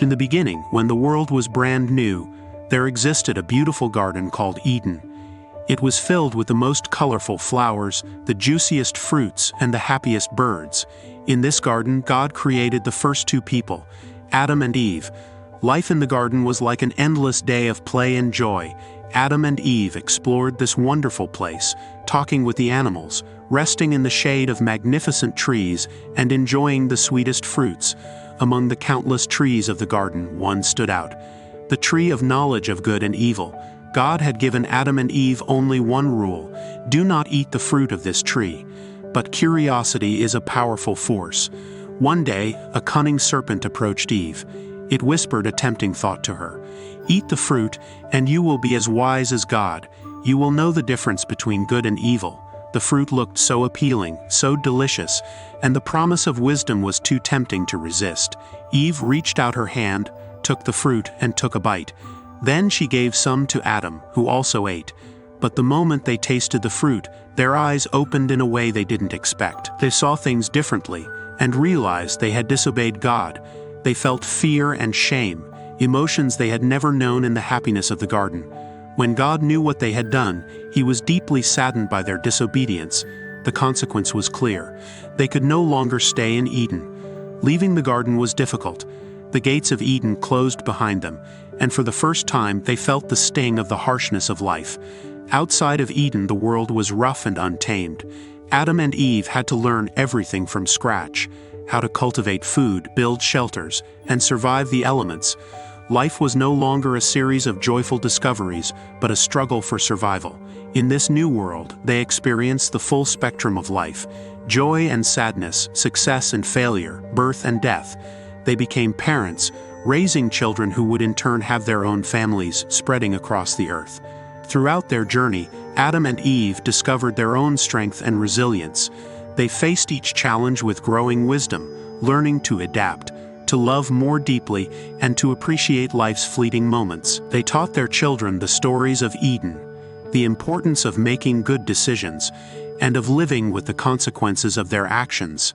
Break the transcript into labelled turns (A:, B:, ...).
A: In the beginning, when the world was brand new, there existed a beautiful garden called Eden. It was filled with the most colorful flowers, the juiciest fruits, and the happiest birds. In this garden, God created the first two people, Adam and Eve. Life in the garden was like an endless day of play and joy. Adam and Eve explored this wonderful place, talking with the animals, resting in the shade of magnificent trees, and enjoying the sweetest fruits. Among the countless trees of the garden, one stood out: the tree of knowledge of good and evil. God had given Adam and Eve only one rule: do not eat the fruit of this tree. But curiosity is a powerful force. One day, a cunning serpent approached Eve. It whispered a tempting thought to her: eat the fruit, and you will be as wise as God. You will know the difference between good and evil. The fruit looked so appealing, so delicious, and the promise of wisdom was too tempting to resist. Eve reached out her hand, took the fruit, and took a bite. Then she gave some to Adam, who also ate. But the moment they tasted the fruit, their eyes opened in a way they didn't expect. They saw things differently, and realized they had disobeyed God. They felt fear and shame, emotions they had never known in the happiness of the garden. When God knew what they had done, he was deeply saddened by their disobedience. The consequence was clear. They could no longer stay in Eden. Leaving the garden was difficult. The gates of Eden closed behind them, and for the first time they felt the sting of the harshness of life. Outside of Eden, the world was rough and untamed. Adam and Eve had to learn everything from scratch: how to cultivate food, build shelters, and survive the elements. Life was no longer a series of joyful discoveries, but a struggle for survival. In this new world, they experienced the full spectrum of life: joy and sadness, success and failure, birth and death. They became parents, raising children who would in turn have their own families spreading across the earth. Throughout their journey, Adam and Eve discovered their own strength and resilience. They faced each challenge with growing wisdom, learning to adapt, to love more deeply, and to appreciate life's fleeting moments. They taught their children the stories of Eden, the importance of making good decisions, and of living with the consequences of their actions.